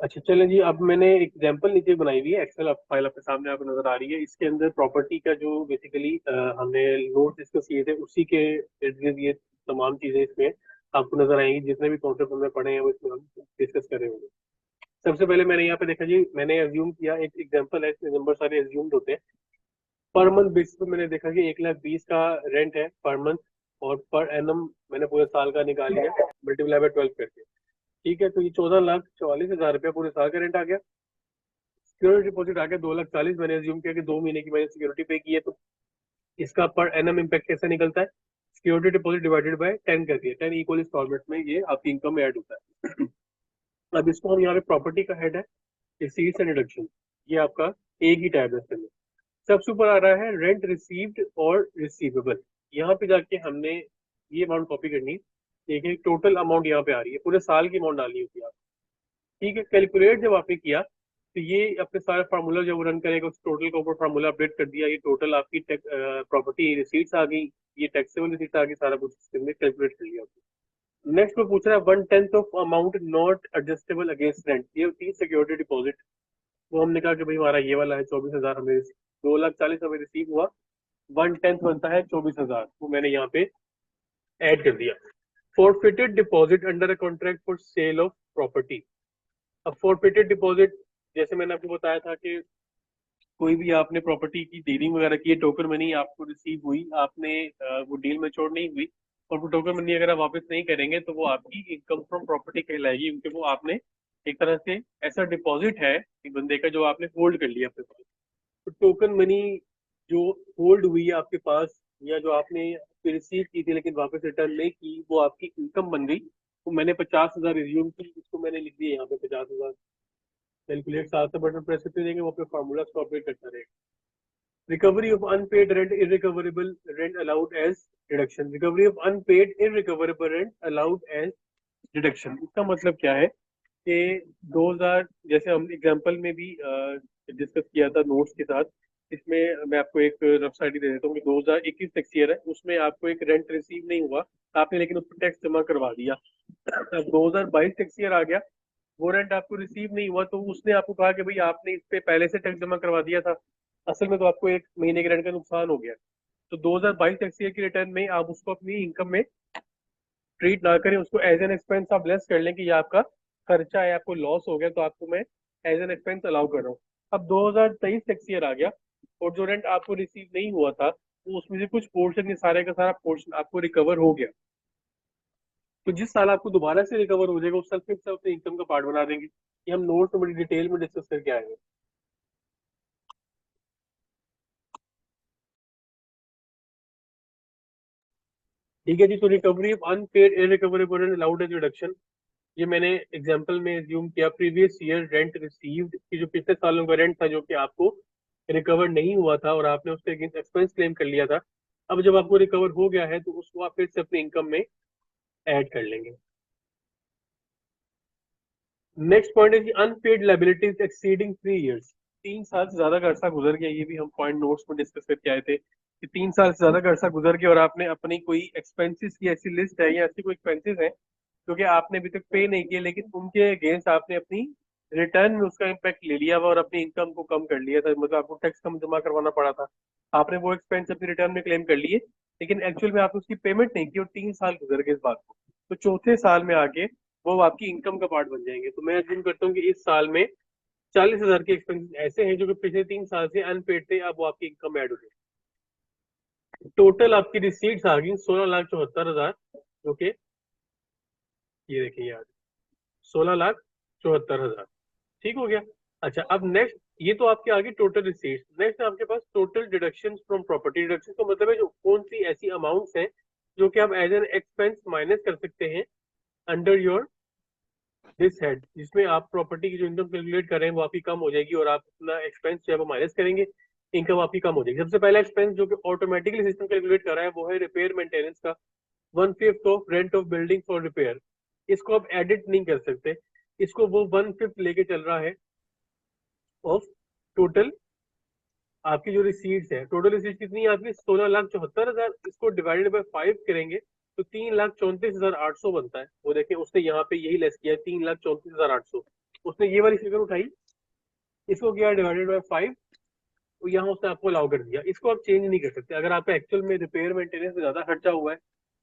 अच्छा चलें जी, अब मैंने एक एग्जांपल नीचे बनाई हुई है, एक्सेल फाइल आपके सामने आपको नजर आ रही है। इसके अंदर प्रॉपर्टी का जो बेसिकली हमने नोट डिस्कस किए थे उसी के इर्द गिर्द ये तमाम चीजें इसमें आपको नजर आएंगी। जितने भी कॉन्सेप्ट हमने पढ़े हैं वो इसमें हम डिस्कस कर रहे होंगे। सबसे पहले मैंने यहाँ पे देखा जी, मैंने एज्यूम किया, एक एग्जांपल है, इसमें नंबर सारे एज्यूम्ड होते हैं। पर मंथ बेसिस पे मैंने देखा कि 1,20,000 का रेंट है पर मंथ, और पर एनम मैंने पूरे साल का निकाल लिया मल्टीप्लाई बाय 12 करके। ठीक है, तो ये 14,44,000 रुपया पूरे साल का रेंट आ गया। सिक्योरिटी डिपॉजिट आ गया 2,40,000। मैंने अज्यूम किया कि 2 महीने की मैंने सिक्योरिटी पे की है, तो इसका पर एनम इम्पैक्ट कैसे निकलता है? सिक्योरिटी डिपॉजिट डिवाइडेड बाय 10 कर दिया, 10 इक्वल इंस्टॉलमेंट में ये आपकी इनकम में ऐड होता है। अब इसको हम यहाँ पे प्रॉपर्टी का हेड है, रिसीट्स एंड डिडक्शन, ये आपका एक ही टैब है इसके अंदर। सबसे ऊपर आ रहा है रेंट रिसीव्ड और रिसीवेबल। यहाँ पे जाके हमने ये अमाउंट कॉपी करनी है। देखिए टोटल अमाउंट यहाँ पे आ रही है, पूरे साल की अमाउंट डालनी होती है। ठीक है, कैलकुलेट जब आपने किया तो ये अपने सारे फार्मूला जब रन करेगा उस टोटल के ऊपर फार्मूला अपडेट कर दिया, ये टोटल आपकी प्रॉपर्टी रिसीट्स आ गई, ये टैक्सेबल रिसीट्स आ गई, सारा कुछ इसके कैलकुलेट कर लिया। नेक्स्ट में पूछ रहा है 1/10 of amount not adjustable against rent, ये होती है सिक्योरिटी डिपॉजिट। वो हमने कहा कि भाई हमारा ये वाला है 24,000, हमें 2,40,000 हमें रिसीव हुआ, 1/10 बनता है 24,000, वो मैंने यहाँ पे ऐड कर दिया। Forfeited deposit under a contract for sale of property. अब फॉरफिटेड डिपॉजिट, जैसे मैंने आपको बताया था कि कोई भी आपने प्रॉपर्टी की डीलिंग वगैरह की, टोकन मनी आपको रिसीव हुई, आपने वो डील मैच्योर नहीं हुई, और वो टोकन मनी अगर आप वापस नहीं करेंगे तो वो आपकी इनकम फ्रॉम प्रॉपर्टी कहलाएगी, क्योंकि वो आपने एक तरह से ऐसा डिपॉजिट है एक बंदे का जो आपने होल्ड कर लिया अपने पास। तो टोकन मनी जो होल्ड हुई है आपके पास, या जो आपने रिसीव की थी लेकिन वापस रिटर्न नहीं की, वो आपकी इनकम बन गई। तो मैंने 50,000 रिज्यूम की, इसको मैंने लिख दिया यहाँ पे 50,000। कैलकुलेट साथ से बटन प्रेस करते रहेंगे, वो अपने फार्मूला को अपडेट करता रहेगा। Recovery of unpaid rent irrecoverable rent allowed as deduction. Recovery of unpaid irrecoverable rent allowed as deduction, इसका मतलब क्या है कि 2000, जैसे हम एग्जांपल में भी डिस्कस किया था नोट्स के साथ, इसमें मैं आपको एक रफ आइडिया दे देता हूँ कि 2021 टैक्स ईयर है, उसमें आपको एक रेंट रिसीव नहीं हुआ आपने, लेकिन उस पर टैक्स जमा करवा दिया। अब 2022 टैक्स ईयर आ गया, वो रेंट आपको रिसीव नहीं हुआ, तो उसने आपको कहा कि भाई आपने इस पे पहले से टैक्स जमा करवा दिया था, असल में तो आपको एक महीने के रेंट का नुकसान हो गया। तो 2022 टैक्स ईयर की रिटर्न में आप उसको अपनी इनकम में ट्रीट ना करें, उसको एज एन एक्सपेंस आप लेस कर लें कि ये आपका खर्चा है, आपको लॉस हो गया, तो आपको मैं एज एन एक्सपेंस अलाउ कर रहा हूँ। अब 2023 टैक्स ईयर आ गया, और जो रेंट आपको रिसीव नहीं हुआ था, वो उसमें से कुछ पोर्शन, ये सारे का सारा पोर्शन आपको रिकवर हो गया। तो जिस साल आपको दोबारा से रिकवर हो जाएगा उस साल फिर से अपने इनकम का पार्ट बना देंगे। ये हम नोट में बड़ी डिटेल में डिस्कस करके आएंगे। ठीक है जी, तो recovery of unpaid irrecoverable rent allowed as reduction, ये मैंने एग्जांपल में एज्यूम किया प्रीवियस ईयर रेंट रिसीव्ड की, जो पिछले सालों का रेंट था जो कि आपको रिकवर नहीं हुआ था और आपने उसके अगेंस्ट एक्सपेंस क्लेम कर लिया था। अब जब आपको रिकवर हो गया है तो उसको आप फिर से अपनी इनकम में ऐड कर लेंगे। नेक्स्ट पॉइंट है कि अनपेड लाइबिलिटीज एक्सीडिंग 3 इयर्स। 3 साल से ज्यादा का अरसा गुजर गया, ये भी हम पॉइंट नोट्स में डिस्कस करके आए थे कि 3 साल से ज्यादा का अरसा गुजर गया और आपने अपनी कोई एक्सपेंसेस की ऐसी लिस्ट है या ऐसी कोई एक्सपेंसेस है जो कि आपने अभी तक पे नहीं किए, लेकिन उनके अगेंस्ट आपने अपनी रिटर्न में उसका इम्पैक्ट ले लिया हुआ और अपनी इनकम को कम कर लिया था, मतलब आपको टैक्स कम जमा करवाना पड़ा था। आपने वो एक्सपेंस अपनी रिटर्न में क्लेम कर लिए, लेकिन एक्चुअल में आपने उसकी पेमेंट नहीं की और 3 साल गुजर गए इस बात को। तो चौथे साल में आके वो आपकी इनकम का पार्ट बन जाएंगे। तो मैं अज्यूम करता हूँ कि इस साल में 40,000 के एक्सपेंसेस ऐसे हैं जो कि पिछले 3 साल से अनपेड थे, अब वो आपकी इनकम ऐड हो गई। टोटल आपकी रिसीट्स आ गई 16,74,000, जो कि ये देखिए यार, 16,74,000। ठीक हो गया। अच्छा, अब नेक्स्ट, ये तो आपके आगे टोटल रिसीट्स। नेक्स्ट आपके पास total deductions from property. Deduction का मतलब है जो कौन सी ऐसी अमाउंट्स हैं जो कि आप एज एन एक्सपेंस माइनस कर सकते हैं अंडर योर दिस हेड, जिसमें आप प्रॉपर्टी की जो इनकम कैलकुलेट कर रहे हैं वो आपकी कम हो जाएगी और आप अपना एक्सपेंस जो है वो माइनस करेंगे, इनकम आपकी कम हो जाएगी। सबसे पहला एक्सपेंस जो कि ऑटोमेटिकली सिस्टम कैलकुलेट कर रहा है वो है रिपेयर मेंटेनेंस का, 1/5 of rent of building for repair. इसको आप एडिट नहीं कर सकते, इसको वो 1/5 लेके चल रहा है ऑफ टोटल आपकी जो रिसीट्स है। टोटल रिसीट्स कितनी है आपकी? 16,74,000। इसको डिवाइडेड बाय 5 करेंगे तो 3,34,800 बनता है। वो देखें उसने यहाँ पे यही लेस किया है, 3,34,800। उसने ये वाली फिगर उठाई, इसको किया डिवाइडेड बाय 5, तो यहाँ उसने आपको अलाउ कर दिया। इसको आप चेंज नहीं कर सकते। अगर आपका एक्चुअल में रिपेयर मेंटेनेंस में ज्यादा खर्चा हुआ है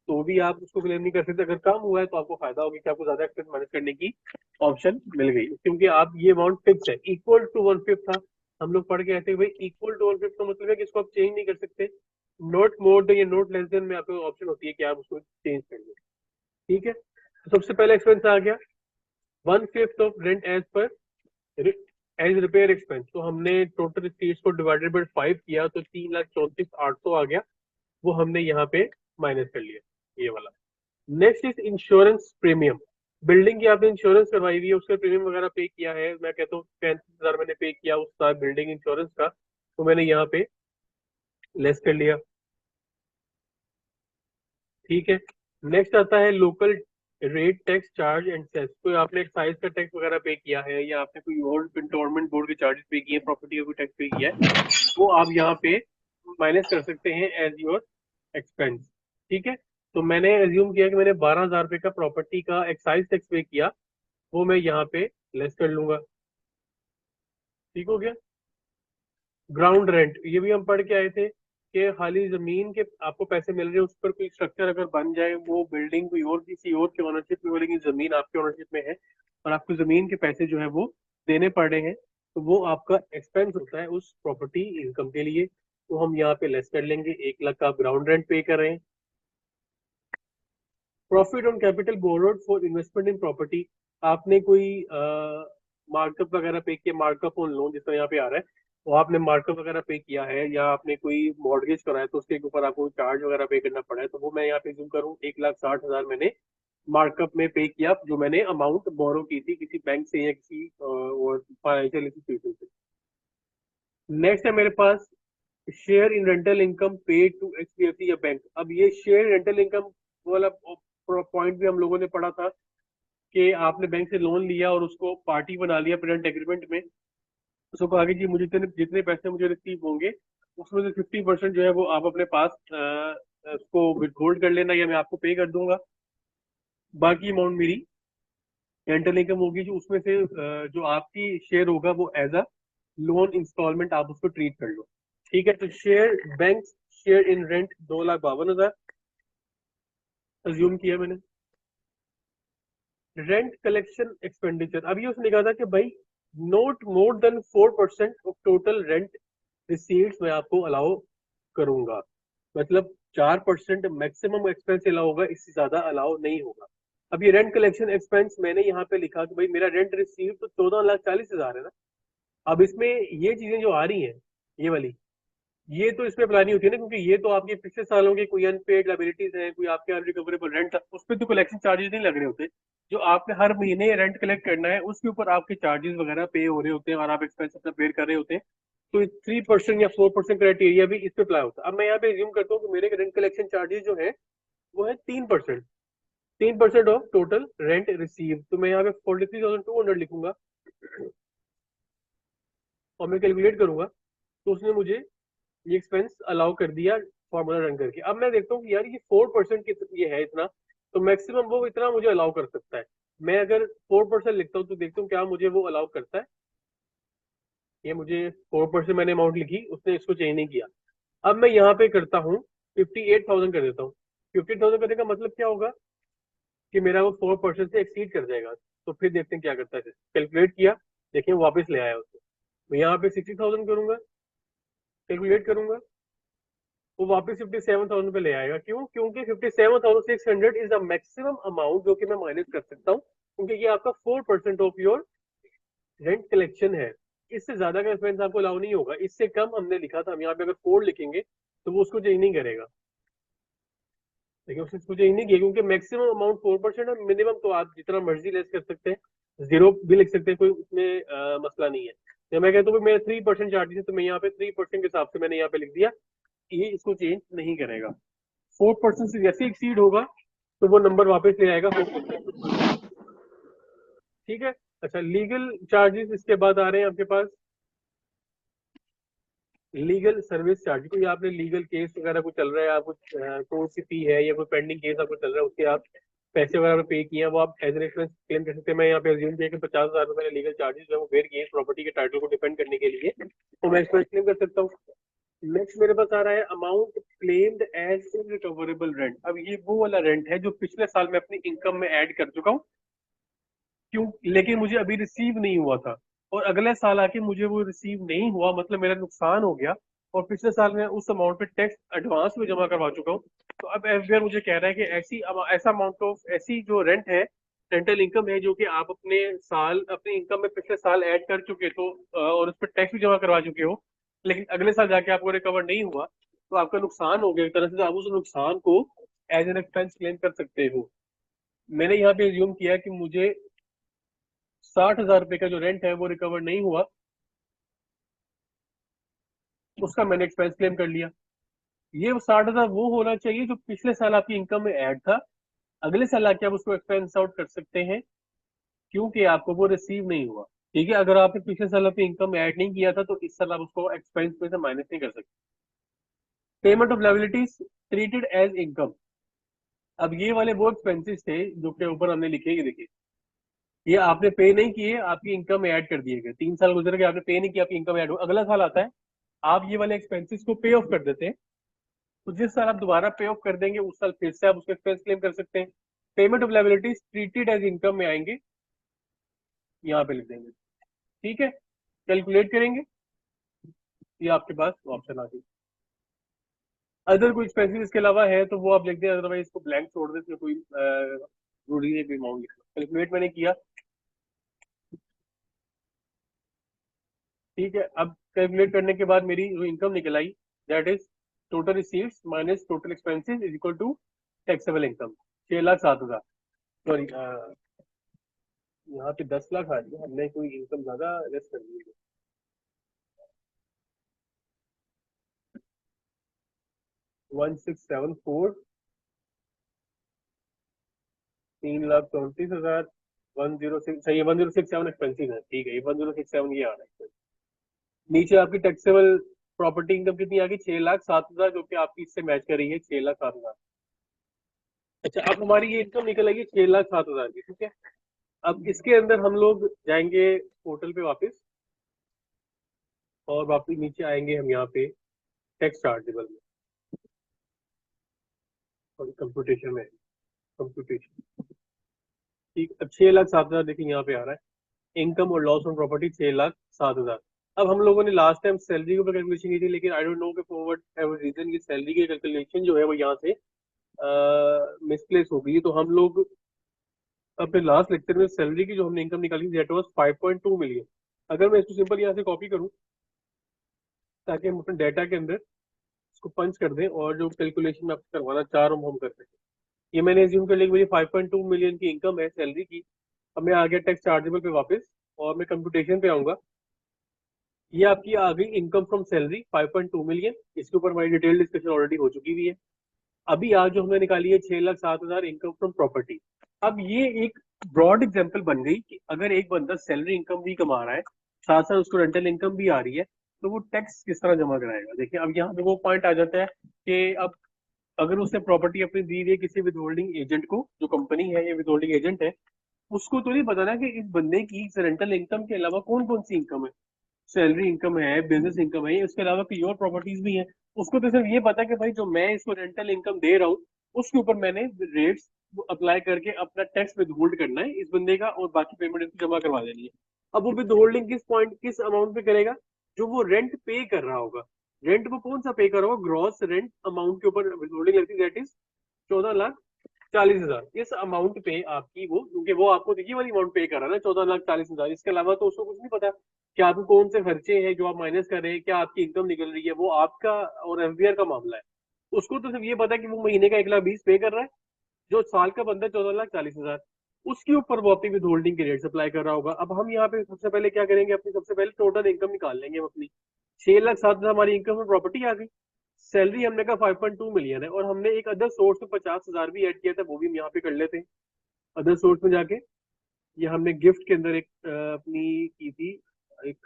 तो भी आप उसको क्लेम नहीं कर सकते। अगर कम हुआ है तो आपको फायदा होगा कि आपको ज्यादा एक्सपेंस मैनेज करने की ऑप्शन मिल गई, क्योंकि आप ये अमाउंट फिक्स है, इक्वल टू 1/5 था। हम लोग पढ़ के आते हैं भाई इक्वल टू 1/5 का मतलब है कि इसको आप चेंज नहीं कर सकते। नोट मोर देन या नोट लेस देन में आपको ऑप्शन होती है कि आप उसको चेंज कर दो। ठीक है, तो सबसे पहला एक्सपेंस आ गया 1/5 of rent as per as repair expense. तो हमने टोटल फीस को डिवाइडेड बाय 5 किया तो 3,34,800 आ गया, वो हमने यहाँ पे माइनस कर लिया, ये वाला। Next is insurance premium. Building की आपने इंश्योरेंस करवाई हुई है, उसका प्रीमियम वगैरह पे किया है, मैं कहता हूँ 35,000 मैंने पे किया उसका बिल्डिंग इंश्योरेंस का, तो मैंने यहाँ पे लेस कर लिया। ठीक है, नेक्स्ट आता है local rate tax charge and cess. तो आपने एक्साइज का टैक्स वगैरह पे किया है या आपने कोई और कंटोनमेंट बोर्ड के चार्जेस पे किए, प्रॉपर्टी का कोई टैक्स पे किया है, वो आप यहाँ पे माइनस कर सकते हैं एज योर एक्सपेंस। ठीक है, तो मैंने एज्यूम किया कि मैंने 12,000 रुपये का प्रॉपर्टी का एक्साइज टैक्स पे किया, वो मैं यहाँ पे लेस कर लूंगा। ठीक हो गया। ग्राउंड रेंट, ये भी हम पढ़ के आए थे कि खाली जमीन के आपको पैसे मिल रहे हैं, उस पर कोई स्ट्रक्चर अगर बन जाए, वो बिल्डिंग कोई और किसी और के ऑनरशिप में हो लेकिन जमीन आपके ऑनरशिप में है और आपको जमीन के पैसे जो है वो देने पड़ रहे हैं, तो वो आपका एक्सपेंस होता है उस प्रॉपर्टी इनकम के लिए, तो हम यहाँ पे लेस कर लेंगे। 1 लाख का आप ग्राउंड रेंट पे कर रहे हैं। Profit on capital borrowed for investment in property, आपने कोई मार्कअप वगैरह पे किया, मार्कअप ऑन लोन जिस तरह यहाँ पे आ रहा है, वो आपने मार्कअप वगैरह पे किया है या आपने कोई मॉर्गेज कराया तो उसके ऊपर आपको चार्ज वगैरह पे करना पड़ा है, तो वो मैं यहाँ पे जूम करूँ 1,60,000 मैंने मार्कअप में पे किया, जो मैंने अमाउंट बोरो की थी किसी बैंक से या किसी और फाइनेंशियल इंस्टीट्यूशन से। नेक्स्ट है मेरे पास share in rental income paid to HDFC या बैंक। अब ये शेयर रेंटल इनकम वाला पॉइंट भी हम लोगों ने पढ़ा था कि आपने बैंक से लोन लिया और उसको पार्टी बना लिया प्रेजेंट एग्रीमेंट में, उसको कहा कि जी मुझे जितने जितने पैसे मुझे रिसीव होंगे उसमें से 50% जो है वो आप अपने पास उसको विथहोल्ड कर लेना या मैं आपको पे कर दूंगा, बाकी अमाउंट मेरी रेंटल इनकम होगी, जो उसमें से जो आपकी शेयर होगा वो एज अ लोन इंस्टॉलमेंट आप उसको ट्रीट कर लो। ठीक है, तो share bank share in rent 2,52,000 assume किया मैंने। रेंट कलेक्शन एक्सपेंडिचर, अभी उसने कहा था कि भाई note more than 4% of total rent receipts मैं आपको अलाउ करूंगा, मतलब 4% मैक्सिमम एक्सपेंस अलाउ होगा, इससे ज्यादा अलाउ नहीं होगा। अब ये रेंट कलेक्शन एक्सपेंस मैंने यहाँ पे लिखा कि भाई मेरा रेंट रिसीव तो 14,40,000 है ना। अब इसमें ये चीजें जो आ रही हैं, ये वाली, ये तो इसमें अप्लाई नहीं होती है ना, क्योंकि ये तो आपके पिछले सालों के कोई अनपेड लाइबिलिटीज है, कोई आपके अनरिकवरेबल रेंट, उस पर तो कलेक्शन चार्जेस नहीं लग रहे होते। जो आपने हर महीने रेंट कलेक्ट करना है उसके ऊपर आपके चार्जेस वगैरह पे हो रहे होते हैं और आप एक्सपेंस अपना पेड कर रहे होते हैं, तो 3% या 4% क्राइटेरिया भी इस पे अप्लाई होता है। अब मैं यहाँ पे एज्यूम करता हूँ कि मेरे रेंट कलेक्शन चार्जेस जो है वो है 3%, 3% ऑफ टोटल रेंट रिसीव, तो मैं यहाँ पे 43,200 लिखूंगा और मैं कैलकुलेट करूंगा, तो उसने मुझे ये एक्सपेंस अलाउ कर दिया फॉर्मूला रन करके। अब मैं देखता हूँ कि यार ये 4% की ये है इतना, तो मैक्सिमम वो इतना मुझे अलाउ कर सकता है। मैं अगर 4% लिखता हूँ तो देखता हूँ क्या मुझे वो अलाउ करता है। ये मुझे 4% मैंने अमाउंट लिखी, उसने इसको चेंज नहीं किया। अब मैं यहाँ पे करता हूँ 58,000 कर देता हूँ। 58,000 करने का मतलब क्या होगा कि मेरा वो 4% से एक्सीड कर जाएगा, तो फिर देखते हैं क्या करता है। कैलकुलेट किया, देखिए वो वापस ले आया उसको। मैं यहाँ पे 60,000 करूंगा, कैलकुलेट करूंगा, वो वापस 57,000 पे ले आएगा। क्यों? क्योंकि 57,600 इज द मैक्सिमम अमाउंट जो कि मैं माइनस कर सकता हूँ, क्योंकि ये आपका 4% ऑफ योर रेंट कलेक्शन है। इससे ज्यादा का एक्सपेंस आपको अलाउ नहीं होगा, इससे कम हमने लिखा था। हम यहाँ पे अगर 4 लिखेंगे तो वो उसको चेंज नहीं करेगा, लेकिन उसने उसको चेंज नहीं किया क्योंकि मैक्सिमम अमाउंट 4% है, मिनिमम तो आप जितना मर्जी लेस कर सकते हैं, जीरो भी लिख सकते हैं, कोई उसमें मसला नहीं है। तो मैं कहता हूँ मेरा 3% चार्जेस है, तो मैं यहाँ पे 3% के हिसाब से मैंने यहाँ पे लिख दिया, ये इसको चेंज नहीं करेगा। 4% से जैसे एक्सीड होगा तो वो नंबर वापस ले आएगा 4%। ठीक है, अच्छा लीगल चार्जेस इसके बाद आ रहे हैं आपके पास। लीगल सर्विस चार्ज, कोई आपने लीगल केस वगैरह कुछ चल रहा है, आप कुछ कोर्ट की फी है या कोई पेंडिंग केस आपको चल रहा है, उसके आप पैसे वगैरह आपने पे किए हैं वो आप एज एन एक्सपेंस क्लेम कर सकते हैं। मैं यहाँ पे अज्यूम किया कि 50,000 रुपए लीगल चार्जेस जो है वो बेयर किए प्रॉपर्टी के टाइटल को डिपेंड करने के लिए, तो मैं एक्सपेंस क्लेम कर सकता हूँ। नेक्स्ट मेरे पास आ रहा है अमाउंट क्लेम्ड एज इनरिकवरेबल रेंट। अब ये वो वाला रेंट है जो पिछले साल मैं अपनी इनकम में ऐड कर चुका हूँ, क्यों, लेकिन मुझे अभी रिसीव नहीं हुआ था, और अगले साल आके मुझे वो रिसीव नहीं हुआ, मतलब मेरा नुकसान हो गया, और पिछले साल मैं उस अमाउंट पे टैक्स एडवांस में जमा करवा चुका हूँ। तो अब एफबीआर मुझे कह रहा है कि ऐसा अमाउंट ऑफ ऐसी जो रेंट है, रेंटल इनकम है जो कि आप अपने इनकम में पिछले साल ऐड कर चुके तो और उस पर टैक्स भी जमा करवा चुके हो, लेकिन अगले साल जाके आपको रिकवर नहीं हुआ, तो आपका नुकसान हो गया एक तरह से, तो आप उस नुकसान को एज एन एक्सपेंस क्लेम कर सकते हो। मैंने यहाँ पे एज्यूम किया कि मुझे 60,000 रुपए का जो रेंट है वो रिकवर नहीं हुआ, उसका मैंने एक्सपेंस क्लेम कर लिया। ये 60,000 वो होना चाहिए जो पिछले साल आपकी इनकम में ऐड था, अगले साल आके आप उसको एक्सपेंस आउट कर सकते हैं, क्योंकि आपको वो रिसीव नहीं हुआ। ठीक है, अगर आपने पिछले साल अपनी इनकम में ऐड नहीं किया था तो इस साल आप उसको एक्सपेंस में से माइनस नहीं कर सकते। Payment of liabilities treated as income. अब ये वाले वो एक्सपेंसेस थे जो के ऊपर हमने लिखे, ये देखिए, ये आपने पे नहीं किए, आपकी इनकम में ऐड कर दिए गए, 3 साल गुजर गए, आपने पे नहीं किया, आपकी इनकम ऐड हो, अगला साल आता है, आप ये वाले एक्सपेंसेस को पे ऑफ कर देते हैं, तो जिस साल आप दोबारा पे ऑफ कर देंगे उस साल फिर से आप उसका एक्सपेंस क्लेम कर सकते हैं। Payment of liabilities treated as income में आएंगे, यहाँ पे लिख देंगे। ठीक है, कैलकुलेट करेंगे, ये आपके पास ऑप्शन आ गई। अदर कोई एक्सपेंसिस इसके अलावा है तो वो आप लिख दें, अदरवाइज इसको ब्लैंक छोड़ दें, इसमें कोई जरूरी नहीं कोई अमाउंट लिखना। कैलकुलेट मैंने किया, ठीक है। अब कैलकुलेट करने के बाद मेरी जो इनकम निकल आई, that is total receives minus total expenses is equal to taxable income, 6,07,000। Sorry, यहाँ पे 10 लाख आ रही है, हमने कोई इनकम ज्यादा लेस कर दी है। 1674, 3,34,000, 106, सही है, 1,067 एक्सपेंसिव है, ठीक है, ये 1,067 ये आ रहा है। नीचे आपकी टैक्सेबल प्रॉपर्टी इनकम कितनी आ गई, 6,07,000, जो कि आपकी इससे मैच कर रही है, 6,07,000। अच्छा, अब हमारी ये इनकम निकल आएगी 6,07,000 की, ठीक है। अब इसके अंदर हम लोग जाएंगे पोर्टल पे वापस, और वापस नीचे आएंगे हम यहाँ पे टैक्स चार्जेबल में, और कंप्यूटेशन में, कंप्यूटेशन, ठीक। अब 6,07,000 देखिए यहाँ पे आ रहा है, इनकम और लॉस ऑन प्रॉपर्टी 6,07,000। अब हम लोगों ने लास्ट टाइम सैलरी के ऊपर कैलकुलेशन की थी, लेकिन आई डोंट नो कि फॉर व्हाट एवर रीजन की सैलरी की कैलकुलेशन जो है वो यहाँ से मिसप्लेस हो गई, तो हम लोग अपने लास्ट लेक्चर में सैलरी की जो हमने इनकम निकाली दैट वाज 5.2 मिलियन। अगर मैं इसको सिंपल यहाँ से कॉपी करूँ ताकि हम अपने डाटा के अंदर इसको पंच कर दें और जो कैलकुलेशन में आपको करवाना चाह रहा हूँ हम कर सकें। ये मैंने एज्यूम कर लिया कि मेरी 5.2 मिलियन की इनकम है सैलरी की। अब मैं आ गया टैक्स चार्जेबल पे वापस, और मैं कंप्यूटेशन पे आऊंगा। ये आपकी आ गई इनकम फ्रॉम सैलरी 5.2 मिलियन, इसके ऊपर हमारी डिटेल डिस्कशन ऑलरेडी हो चुकी हुई है। अभी आज जो हमने निकाली है 6,07,000 इनकम फ्रॉम प्रॉपर्टी। अब ये एक ब्रॉड एग्जांपल बन गई कि अगर एक बंदा सैलरी इनकम भी कमा रहा है, साथ साथ उसको रेंटल इनकम भी आ रही है, तो वो टैक्स किस तरह जमा कराएगा। देखिए, अब यहाँ पे वो पॉइंट आ जाता है कि अब अगर उसने प्रॉपर्टी अपनी दी हुई है किसी विद होल्डिंग एजेंट को, जो कंपनी है या विद होल्डिंग एजेंट है, उसको तो नहीं पता ना कि इस बंदे की रेंटल इनकम के अलावा कौन कौन सी इनकम है, सैलरी इनकम है, बिजनेस इनकम है, उसके अलावा कोई और प्रॉपर्टीज भी है। उसको तो सिर्फ ये पता है कि भाई जो मैं इसको रेंटल इनकम दे रहा हूँ उसके ऊपर मैंने रेट्स अप्लाई करके अपना टैक्स विद होल्ड करना है इस बंदे का, और बाकी पेमेंट इसको जमा करवा देनी है। अब वो विद होल्डिंग किस पॉइंट किस अमाउंट पे करेगा, जो वो रेंट पे कर रहा होगा। रेंट वो कौन सा पे कर रहा होगा, ग्रॉस रेंट अमाउंट के ऊपर विद होल्डिंग लगती है, दैट इज 14,40,000। इस अमाउंट पे आपकी वो, क्योंकि वो आपको देखिए वाली अमाउंट पे कर रहा है ना, 14,40,000, इसके अलावा तो उसको कुछ नहीं पता कि आपको कौन से खर्चे हैं जो आप माइनस कर रहे हैं, क्या आपकी इनकम निकल रही है, वो आपका और एफबीआर का मामला है। उसको तो सिर्फ ये पता है कि वो महीने का 1,20,000 पे कर रहा है, जो साल का बंदा 14,40,000, उसके ऊपर वो अपनी विद होल्डिंग के रेट अप्लाई कर रहा होगा। अब हम यहाँ पे सबसे पहले क्या करेंगे, अपनी सबसे पहले टोटल इनकम निकाल लेंगे हम अपनी। 6,07,000 हमारी इनकम प्रॉपर्टी आ गई, सैलरी हमने कहा 5.2 मिलियन है, और हमने एक अदर सोर्स में 50,000 भी ऐड किया था, वो भी हम यहाँ पे कर लेते हैं। अदर सोर्स में जाके ये हमने गिफ्ट के अंदर एक अपनी की थी, एक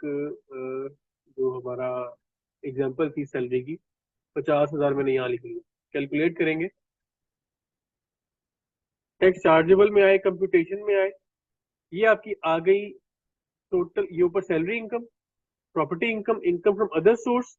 जो हमारा एग्जाम्पल थी सैलरी की, 50,000 मैंने यहाँ लिख लिया। कैलकुलेट करेंगे, टैक्स चार्जेबल में आए, कंप्यूटेशन में आए, ये आपकी आ गई टोटल, ये ऊपर salary income, property income, income from other source,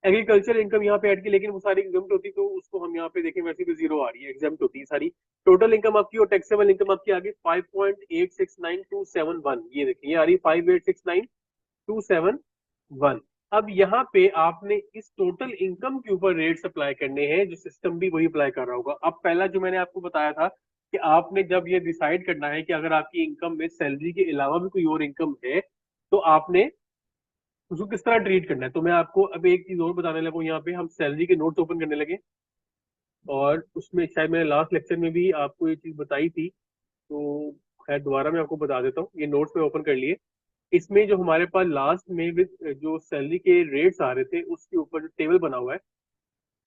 agriculture income यहाँ पे ऐड की, लेकिन वो सारी एग्जाम्प्ट होती तो उसको हम यहाँ पे देखें वैसे भी जीरो आ रही है, एग्जाम्प्ट होती है सारी। टोटल इनकम आपकी और टैक्सेबल इनकम आपकी आ गई 5,869271, ये देखिए ये आ रही है 5,869271। अब यहाँ पे आपने इस टोटल इनकम के ऊपर रेट्स अप्लाई करने हैं, जो सिस्टम भी वही अप्लाई कर रहा होगा। अब पहला जो मैंने आपको बताया था कि आपने जब ये डिसाइड करना है कि अगर आपकी इनकम में सैलरी के अलावा भी कोई और इनकम है तो आपने उसको किस तरह ट्रीट करना है। तो मैं आपको अब एक चीज और बताने लगा, यहाँ पे हम सैलरी के नोट्स ओपन करने लगे, और उसमें शायद मैंने लास्ट लेक्चर में भी आपको ये चीज बताई थी, तो खैर दोबारा मैं आपको बता देता हूँ। ये नोट्स में ओपन कर लिए, इसमें जो हमारे पास लास्ट में विद जो सैलरी के रेट्स आ रहे थे उसके ऊपर जो टेबल बना हुआ है,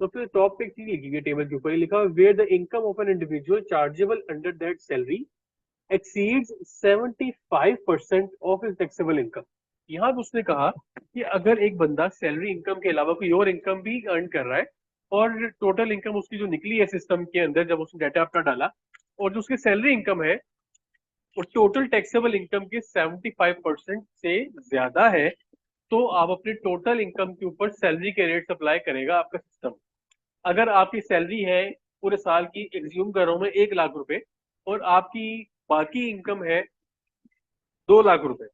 तो फिर टॉप पे एक चीज लिखी है, टेबल के ऊपर ये लिखा हुआ where the income of an individual chargeable under that salary exceeds 75% of his taxable income. यहाँ पे उसने कहा कि अगर एक बंदा सैलरी इनकम के अलावा कोई और इनकम भी अर्न कर रहा है, और टोटल इनकम उसकी जो निकली है सिस्टम के अंदर जब उसने डाटा अपना डाला, और जो उसकी सैलरी इनकम है वो टोटल टैक्सेबल इनकम के 75% से ज्यादा है, तो आप अपनी टोटल इनकम के ऊपर सैलरी के रेट अप्लाई करेगा आपका सिस्टम। अगर आपकी सैलरी है पूरे साल की, एग्ज्यूम कर रहा हूं मैं, 1 लाख रुपए, और आपकी बाकी इनकम है 2 लाख रुपए,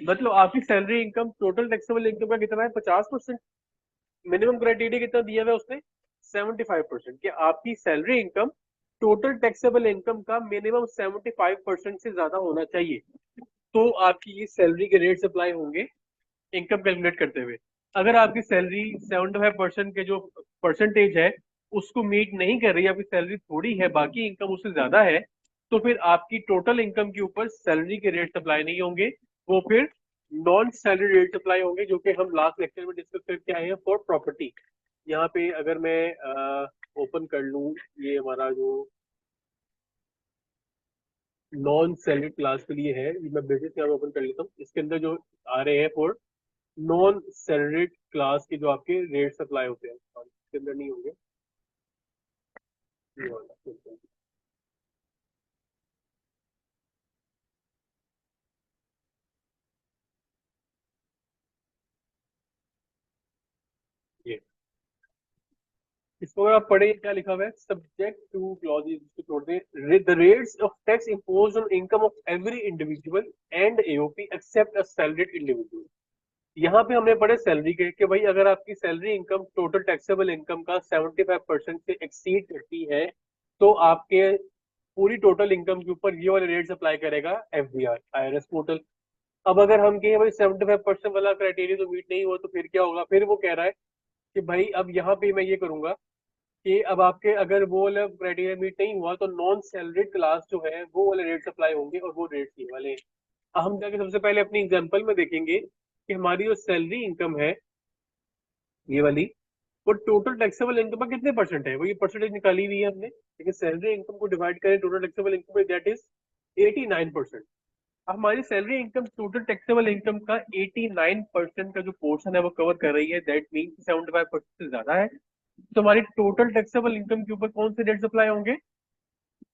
मतलब आपकी salary income total taxable income का कितना है, 50%। मिनिमम क्राइटेरिया कितना दिया हुआ है उसने, 75%, कि आपकी salary income total taxable income का मिनिमम 75% से ज्यादा होना चाहिए, तो आपकी ये सैलरी के रेट अप्लाई होंगे इनकम कैलकुलेट करते हुए। अगर आपकी सैलरी 75% के जो परसेंटेज है उसको मीट नहीं कर रही, आपकी सैलरी थोड़ी है, बाकी इनकम उससे ज्यादा है, तो फिर आपकी टोटल इनकम के ऊपर सैलरी के रेट अप्लाई नहीं होंगे, वो फिर नॉन सैलरी रेट अप्लाई होंगे, जो कि हम लास्ट लेक्चर में डिस्कस करके आए हैं फॉर प्रॉपर्टी। यहाँ पे अगर मैं ओपन कर लूँ, ये हमारा जो नॉन सैलरी क्लास के लिए है, ये मैं बेसिस यहाँ ओपन कर लेता हूँ, इसके अंदर जो आ रहे हैं फॉर नॉन सैलरीड क्लास के जो आपके रेट अप्लाई होते हैं, और इसके अंदर नहीं होंगे, ये वाला, ये इसको अगर आप पढ़े, क्या लिखा हुआ है, सब्जेक्ट टू क्लॉज, इसको छोड़ दें, the rates of tax impose on income of every individual and AOP except a salaried individual. यहाँ पे हमने पढ़े सैलरी के कि भाई अगर आपकी salary income total taxable income का 75% से एक्सीड करती है, तो आपके पूरी टोटल इनकम के ऊपर ये वाले रेट्स अप्लाई करेगा एफबीआर, आईआरएस पोर्टल। अब अगर हम कहें भाई 75% वाला क्राइटेरिया तो मीट नहीं हुआ, तो फिर क्या होगा, फिर वो कह रहा है कि भाई अब यहाँ पे मैं ये करूंगा कि अब आपके अगर वो वाला क्राइटेरिया मीट नहीं हुआ तो नॉन सैलरीड क्लास जो है वो वाले रेट्स अप्लाई होंगे, और वो रेट्स ये वाले हैं। अब हम जाके सबसे पहले अपनी एग्जांपल में देखेंगे कि हमारी जो सैलरी इनकम है ये वाली, वो टोटल टैक्सेबल इनकम का कितने परसेंट है, वो ये परसेंटेज निकाली हुई है हमने, लेकिन सैलरी इनकम को डिवाइड करें टोटल टैक्सेबल इनकम में, दैट इज 89%। अब हमारी salary income total taxable income का 89% का जो पोर्शन है वो कवर कर रही है, दैट मीन 75% से ज्यादा है, तो हमारी टोटल टैक्सेबल इनकम के ऊपर कौन से रेट्स अप्लाई होंगे,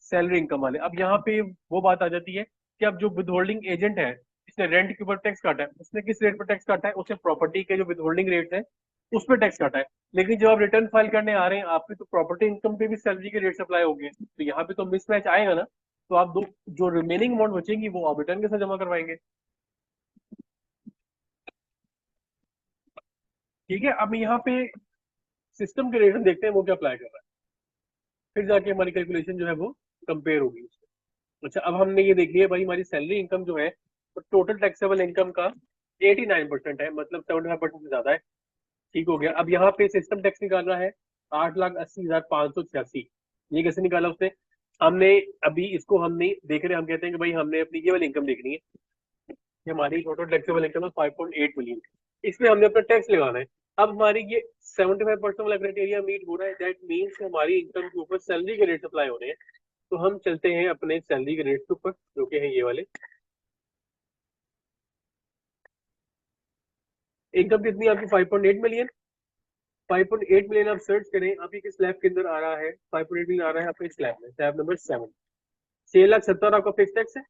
सैलरी इनकम वाले। अब यहाँ पे वो बात आ जाती है कि अब जो विदहोल्डिंग एजेंट है, इसने रेंट के ऊपर टैक्स काटा है, उसने किस रेट पर टैक्स काटा है, उसने प्रॉपर्टी के जो विदहोल्डिंग रेट है उस पर टैक्स काटा है। लेकिन जब आप रिटर्न फाइल करने आ रहे हैं आपके, तो प्रॉपर्टी इनकम पे भी सैलरी के रेट्स अप्लाई होंगे, तो यहाँ पे तो मिसमैच आएगा ना, तो आप दो जो रिमेनिंग अमाउंट बचेंगी वो आप रिटर्न के साथ जमा करवाएंगे। ठीक है, अब यहाँ पे सिस्टम के रेट हम देखते हैं वो क्या अप्लाई कर रहा है, फिर जाके हमारी कैलकुलेशन जो है वो कंपेयर होगी उससे। अच्छा, अब हमने ये देख लिया भाई हमारी सैलरी इनकम जो है तो टोटल टैक्सेबल इनकम का 89% है, मतलब 75% से ज्यादा है। ठीक हो गया। अब यहाँ पे सिस्टम टैक्स निकाल रहा है 8,80,586। ये कैसे निकाला उसने, हमने अभी इसको हम नहीं देख रहे, हम कहते हैं कि भाई हमने अपनी ये वाली इनकम देखनी है कि हमारी टोटल टैक्सेबल इनकम है 5.8 मिलियन, इसमें हमने अपना टैक्स लगाना है। अब हमारी ये 75% वाला क्राइटेरिया मीट हो रहा है, दैट मीन्स हमारी इनकम के ऊपर सैलरी के रेट अप्लाई हो रहे हैं। तो हम चलते हैं अपने सैलरी के रेट के ऊपर, जो कि है ये वाले। इनकम कितनी है आपकी, 5.8 मिलियन, 5.8 मिलियन आप सर्च करें, आपकी किस स्लैब के अंदर आ रहा है? 5.8 मिलियन आ रहा है आपके स्लैब में, स्लैब नंबर 7। 6,70,000 आपका फिक्स टैक्स है।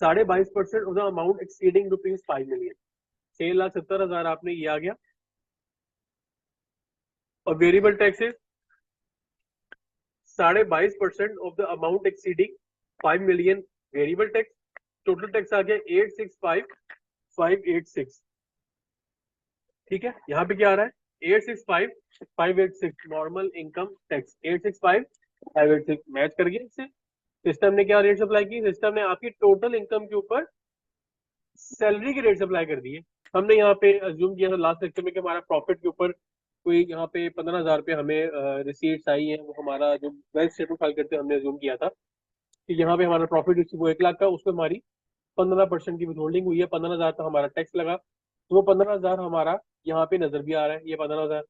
22.5% of the amount exceeding ₹5 million. 6,70,000 आपने ये आ गया। और variable taxes 22.5% of the amount exceeding 5 million variable tax. Total tax आ गया 865,586। ठीक है, यहाँ पे क्या आ रहा है? 865,586 नॉर्मल इनकम टैक्स। 865,586 मैच कर गया इससे। सिस्टम ने क्या रेट अप्लाई की? सिस्टम ने आपकी टोटल इनकम के ऊपर सैलरी के रेट अप्लाई कर दिए। हमने यहाँ पे अज्यूम किया था लास्ट लेक्चर में कि हमारा प्रॉफिट के ऊपर कोई यहाँ पे 15,000 रुपये हमें रिसीट्स आई है, वो हमारा जो बैंक स्टेटमेंट फाइल करते हैं हमने अज्यूम किया था कि यहाँ पे हमारा प्रॉफिट वो 1 लाख का, उसमें हमारी 15% की विथहोल्डिंग हुई है, 15,000 का हमारा टैक्स लगा, तो वो 15,000 हमारा यहाँ पे नजर भी आ रहा है, ये 15,000।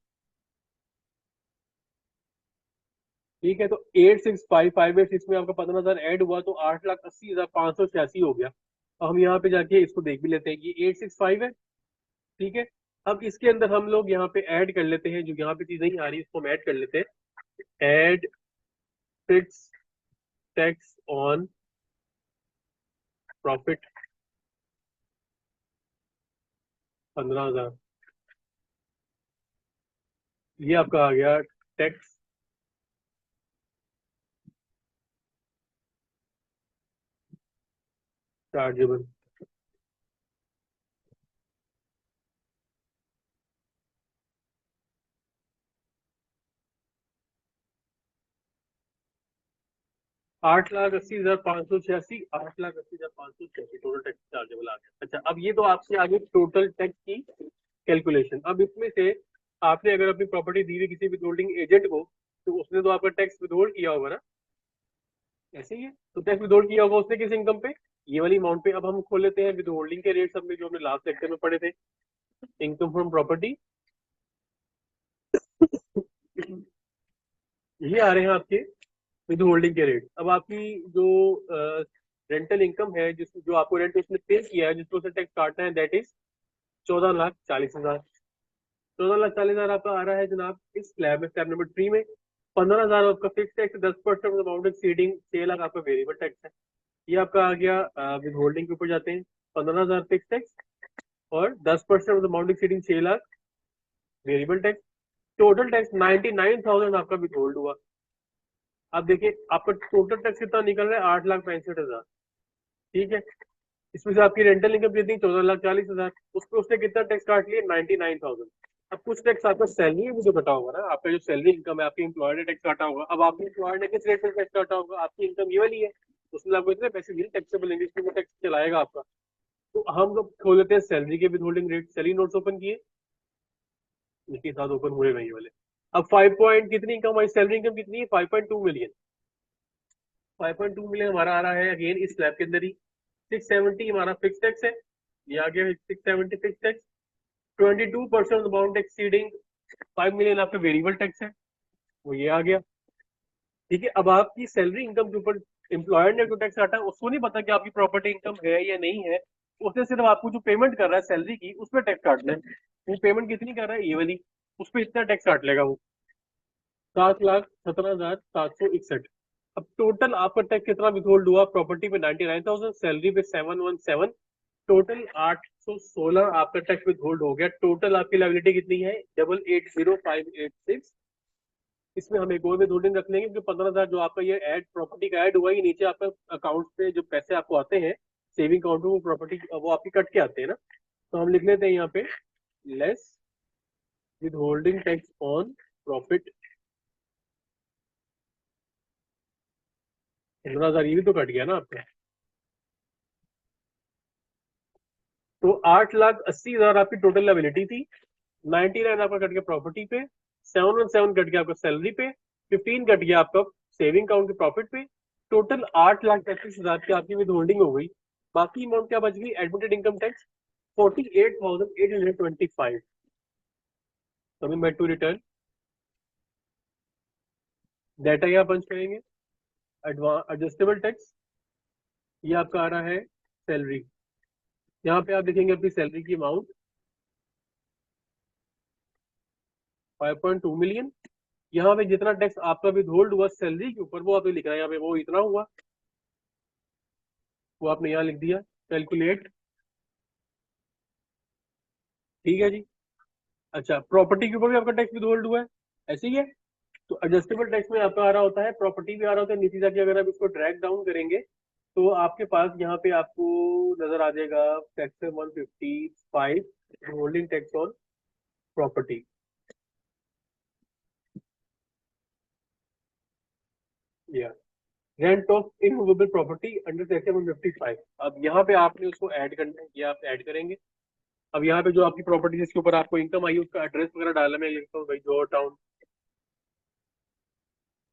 ठीक है, तो 865,586 में आपका 15,000 ऐड हुआ तो 8,80,586 हो गया। अब हम यहाँ पे जाके इसको देख भी लेते हैं कि 865 है। ठीक है, अब इसके अंदर हम लोग यहाँ पे ऐड कर लेते हैं, जो यहाँ पे चीजें नहीं आ रही इसको हम ऐड कर लेते हैं। Add fix tax on profit 15,000, ये आपका आ गया tax chargeable. 8,80,586, 8,80,586 total tax chargeable आ गया। अच्छा, अब ये तो आपसे आगे टोटल टैक्स की कैलकुलेशन। अब इसमें से आपने अगर अपनी प्रॉपर्टी दी हुई किसी विथहोल्डिंग एजेंट को, तो उसने तो आपका टैक्स विथहोल्ड किया होगा ना, ऐसे ही है। तो टैक्स विथहोल्ड किया होगा उसने किस इनकम पे? ये वाली अमाउंट पे। अब हम खोल लेते हैं विथहोल्डिंग के रेट, सब में जो हमने लास्ट लेक्चर में पढ़े थे, इनकम फ्रॉम प्रॉपर्टी। ये आ रहे हैं आपके विद होल्डिंग के रेट। अब आपकी जो रेंटल इनकम है, जिस जो आपको रेंट उसने पे किया है, जिसको उसने टैक्स काटना है, दैट इज 14,40,000। 14,40,000 आपका आ रहा है जनाब इस स्लैब में, स्लैब नंबर 3 में। 15,000 आपका fix tax, 10% amount exceeding 6 lakh आपका वेरिएबल टैक्स है। ये आपका आ गया विद होल्डिंग के ऊपर जाते हैं। 15,000 फिक्स टैक्स और 10% amount exceeding 6 lakh variable tax. Total tax 99,000 आपका विद होल्ड हुआ। अब देखिए आपका टोटल टैक्स कितना निकल रहा है? 8,65,000। ठीक है, इसमें से आपकी रेंटल इनकम कितनी? 14,40,000। उस पर उसने कितना टैक्स काट लिया? 99,000। अब कुछ टैक्स आपका सैलरी में भी तो कटा होगा ना, आपका जो सैलरी इनकम है, आपकी एम्प्लॉयर ने टैक्स काटा होगा। अब आपके एम्प्लॉयर ने किस रेट पर टैक्स काटा होगा? आपकी इनकम ये वाली है, उसने आपको इतने पैसे दिए टैक्सेबल इंग्लिश में, टैक्स चलाएगा आपका। तो हम लोग खोल लेते हैं सैलरी के with holding rate. Salary notes open किए, इसके साथ ओपन हुए वही वाले। अब 5 पॉइंट कितनी इनकम हमारी सैलरी इनकम कितनी है? 5.2 मिलियन। 5.2 मिलियन हमारा आ रहा है अगेन इस स्लैब के अंदर ही। 670 हमारा फिक्स टैक्स है, ये आ गया 670 fix tax. 22% amount exceeding 5 million आपका वेरिएबल टैक्स है, वो ये आ गया। ठीक है, अब आपकी सैलरी इनकम के ऊपर एम्प्लॉयर ने जो टैक्स काटा है, उसको नहीं पता कि आपकी प्रॉपर्टी इनकम है या नहीं है। उसने सिर्फ आपको जो पेमेंट कर रहा है सैलरी की, उस पर टैक्स काटना है। वो पेमेंट कितनी कर रहा है? ये वाली, उस पर इतना टैक्स काट लेगा वो। 7,17,761। अब टोटल आपका टैक्स कितना विथहोल्ड हुआ? प्रॉपर्टी पे 99,000, सैलरी पे 717, टोटल 816 आपका टैक्स विथहोल्ड हो गया। टोटल आपकी लायबिलिटी कितनी है? 880586। इसमें हम एक और विथहोल्डिंग रख लेंगे, क्योंकि 15,000 जो आपका ये ऐड प्रॉपर्टी का ऐड हुआ, ये नीचे आपका अकाउंट पे जो पैसे आपको आते हैं सेविंग अकाउंट में, वो प्रॉपर्टी वो आपकी कट के आते हैं ना। तो हम लिख लेते हैं यहाँ पे लेस विथहोल्डिंग टैक्स ऑन प्रॉफिट। 15,000 ये भी तो कट गया ना आपका। तो 8,80,000 आपकी टोटल लायबिलिटी थी। 99 आपका कट गया प्रॉपर्टी पे, 717 कट गया आपका सैलरी पे, 15 कट गया आपका सेविंग अकाउंट के प्रॉफिट पे। टोटल 8,35,000 की आपकी विद होल्डिंग हो गई। बाकी अमाउंट क्या बच गई? Admitted income tax 48,825। Coming back to return, data यहाँ पंच करेंगे। एडजस्टेबल टैक्स, ये आपका आ रहा है सैलरी। यहाँ पे आप देखेंगे अपनी सैलरी की अमाउंट 5.2 मिलियन। यहाँ पे जितना टैक्स आपका विदहोल्ड हुआ सैलरी के ऊपर वो आपने लिखना है यहाँ पे, वो इतना हुआ, वो आपने यहाँ लिख दिया, कैलकुलेट। ठीक है जी। अच्छा, प्रॉपर्टी के ऊपर भी आपका टैक्स विदहोल्ड हुआ है, ऐसे ही है। तो एडजस्टेबल टैक्स में आपका आ रहा होता है, प्रॉपर्टी भी आ रहा होता है नीचे जाके। अगर आप इसको ड्रैग डाउन करेंगे तो आपके पास यहाँ पे आपको नजर आ जाएगा section 155, holding tax on property. या rent of immovable property under section 155। अब यहाँ पे आपने उसको ऐड करना है, ये आप ऐड करेंगे। अब यहाँ पे जो आपकी प्रॉपर्टी जिसके ऊपर आपको इनकम आई उसका एड्रेस वगैरह डालना, मैं लिखता हूँ भाई जौहर टाउन,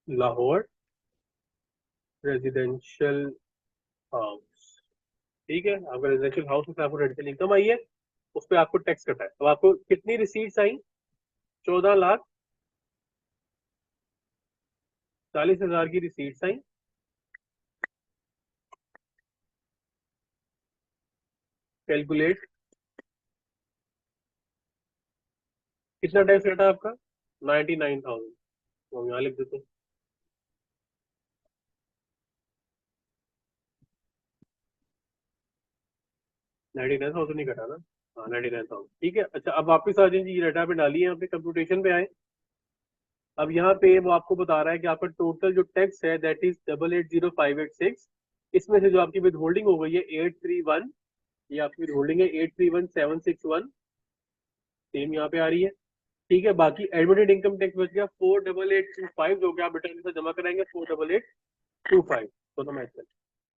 लाहौर, रेजिडेंशियल हाउस। ठीक है, आपका रेजिडेंशियल हाउस में आपको रेंटल इनकम आई है, उस पर आपको टैक्स कटा है। अब आपको कितनी रिसीट्स आई? 14,40,000 की रिसीट्स आई। कैलकुलेट। कितना टैक्स कटा आपका? 99,000। तो हम यहाँ लिख देते हैं 99,000 नहीं कटा ना। हाँ, 99,000। ठीक है। अच्छा, अब वापस आ जाइए, डाटा पे डालिए, यहाँ पे कंप्यूटेशन पे आए। अब यहाँ पे वो आपको बता रहा है कि आपका टोटल जो टैक्स है दैट इज 880586। इसमें से जो आपकी विद होल्डिंग हो गई है 831, ये आपकी विद होल्डिंग है 831,761, सेम यहाँ पे आ रही है। ठीक है, बाकी एडमिटेड इनकम टैक्स बच गया 48825, जो कि आप रिटर्न में जमा कराएंगे 48825। तो मैच